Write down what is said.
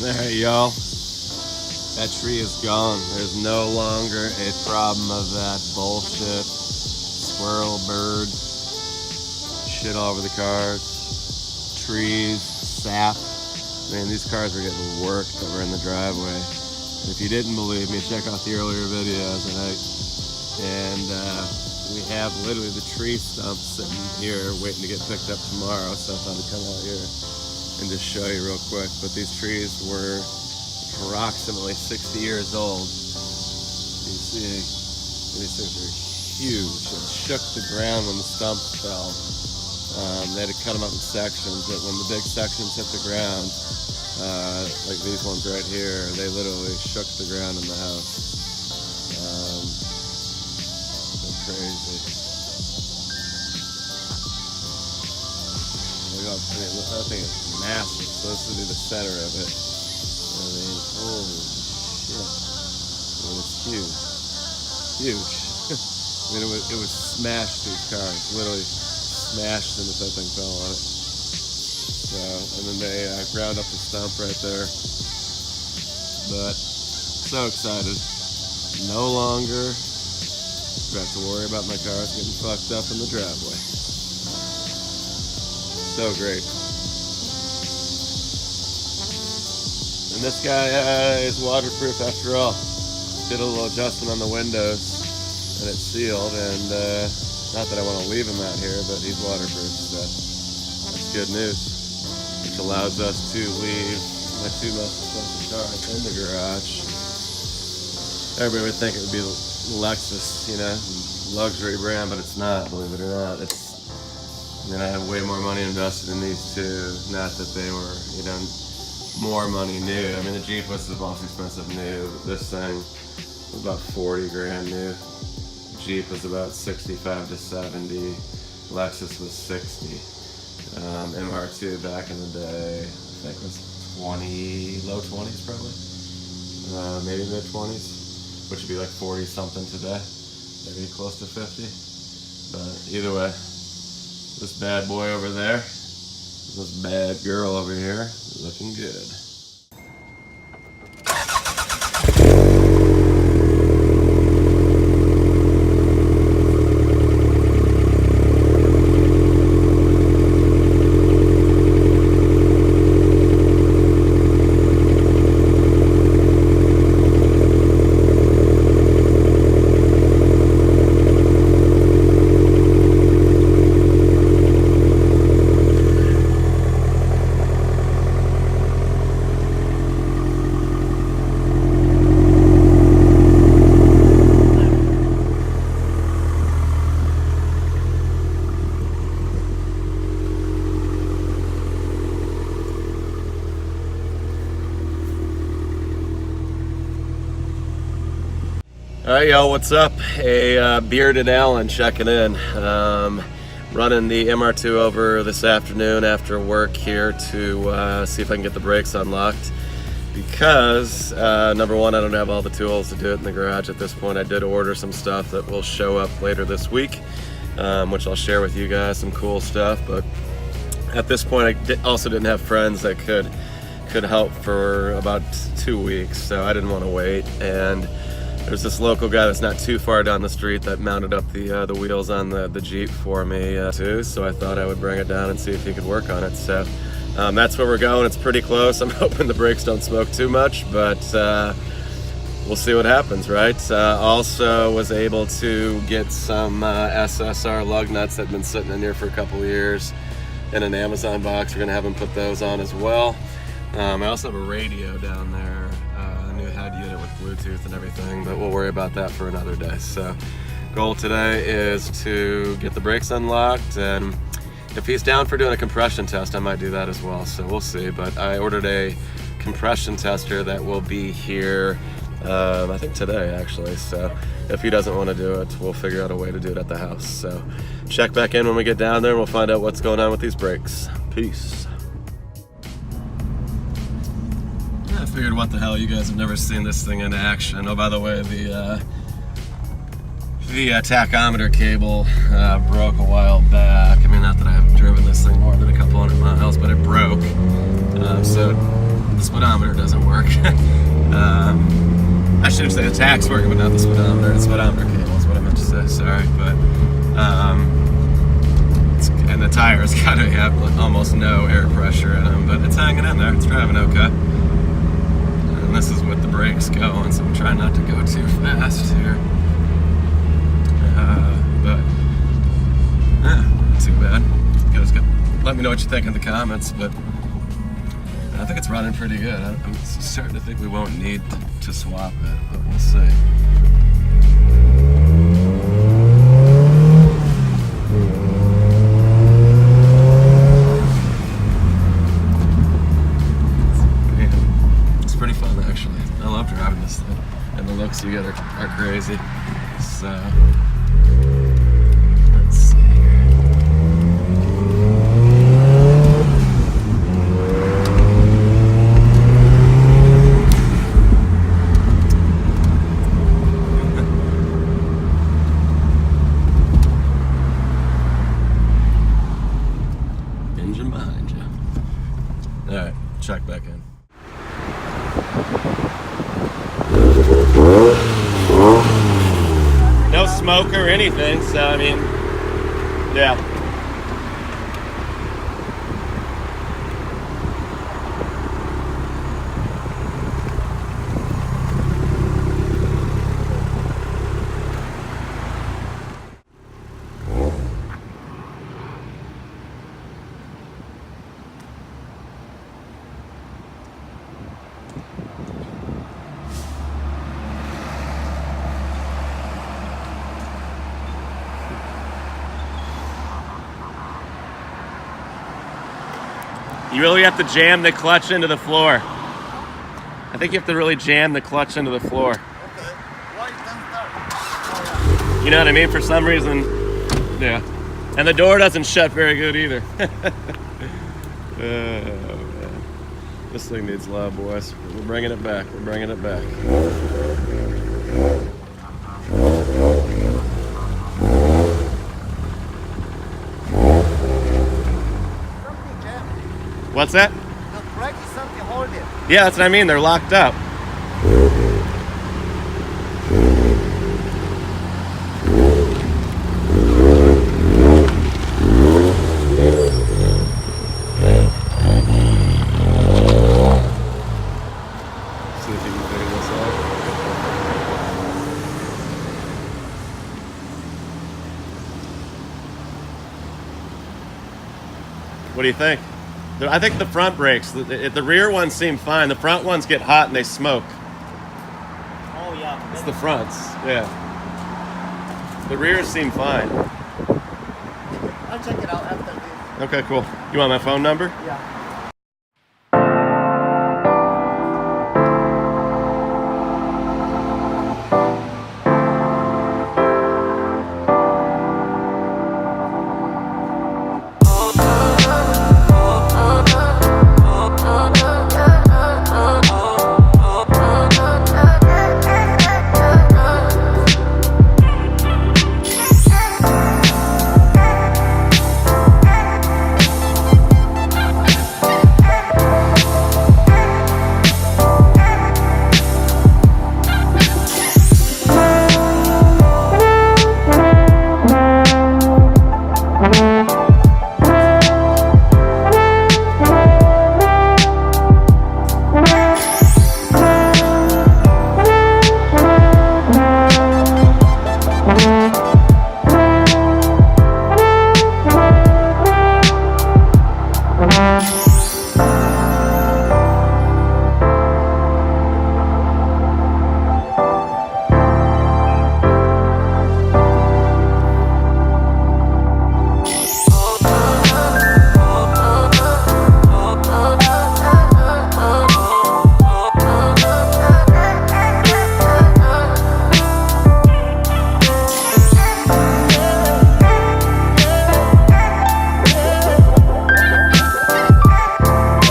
Alright, y'all. That tree is gone. There's no longer a problem of that bullshit squirrel, bird, shit all over the cars, trees, sap. Man, these cars were getting worked that were in the driveway. And if you didn't believe me, check out the earlier videos. And we have literally the tree stump sitting here waiting to get picked up tomorrow. So I thought I'd come out here and just show you real quick. But these trees were approximately 60 years old. You see, these things are huge. It shook the ground when the stump fell. They had to cut them up in sections, but when the big sections hit the ground, like these ones right here, they literally shook the ground in the house. They're crazy. Look up, I mean, that thing is massive, so this would be the center of it. I mean, holy shit. I mean, it's huge. Huge. I mean, it would smash these cars, literally smashed them if that thing fell on it. So, and then they ground up the stump right there. But, so excited. No longer have to worry about my cars getting fucked up in the driveway. So great. And this guy is waterproof after all. Did a little adjustment on the windows and it's sealed, and not that I want to leave him out here, but he's waterproof, so that's good news. Which allows us to leave my two most expensive cars in the garage. Everybody would think it would be Lexus, you know, luxury brand, but it's not, believe it or not. I mean, I have way more money invested in these two. Not that they were, you know, more money new. I mean, the Jeep was the most expensive new. This thing was about 40 grand new. Jeep was about 65 to 70. Lexus was 60. MR2 back in the day, I think was 20, low 20s probably. Maybe mid 20s, which would be like 40 something today. Maybe close to 50. But either way, this bad boy over there, this bad girl over here, looking good. Alright, y'all, what's up? A bearded Alan checking in. Running the MR2 over this afternoon after work here to see if I can get the brakes unlocked. Because, number one, I don't have all the tools to do it in the garage at this point. I did order some stuff that will show up later this week, which I'll share with you guys, some cool stuff. But at this point, I also didn't have friends that could help for about 2 weeks, so I didn't want to wait. And there's this local guy that's not too far down the street that mounted up the wheels on the Jeep for me too, so I thought I would bring it down and see if he could work on it. So that's where we're going. It's pretty close. I'm hoping the brakes don't smoke too much, but we'll see what happens, right? Also was able to get some SSR lug nuts that have been sitting in here for a couple of years in an Amazon box. We're gonna have him put those on as well. I also have a radio down there, a new head unit with Bluetooth and everything, but we'll worry about that for another day. So goal today is to get the brakes unlocked, and if he's down for doing a compression test, I might do that as well, so we'll see. But I ordered a compression tester that will be here, I think today actually, so if he doesn't want to do it, we'll figure out a way to do it at the house. So check back in when we get down there and we'll find out what's going on with these brakes. Peace. I figured, what the hell, you guys have never seen this thing in action. Oh, by the way, the tachometer cable broke a while back. I mean, not that I haven't driven this thing more than a couple hundred miles, but it broke. So the speedometer speedometer doesn't work. I should say the tach's working, but not the speedometer. The speedometer cable is what I meant to say. Sorry, but and the tires got to have almost no air pressure in them, but it's hanging in there. It's driving okay. And this is with the brakes going, so I'm trying not to go too fast here. But not too bad. Let me know what you think in the comments, but I think it's running pretty good. I'm starting to think we won't need to swap it, but we'll see. It's pretty fun, actually. I love driving this thing, and the looks you get are crazy. So let's see here. Engine behind you. All right, check back in. No smoke or anything, so I mean, yeah. You really have to jam the clutch into the floor. I think you have to really jam the clutch into the floor. Okay. Why it doesn't start? Oh, You know what I mean? For some reason, yeah. And the door doesn't shut very good either. Oh, man. This thing needs love, boys. We're bringing it back. We're bringing it back. something jammed. What's that? The brake is something holding. Yeah, that's what I mean. They're locked up. See if you can figure this out. What do you think? I think the front brakes, the rear ones seem fine. The front ones get hot and they smoke. Oh yeah. It's the fronts, yeah. The rears seem fine. I'll check it out after this. Okay, cool. You want my phone number? Yeah.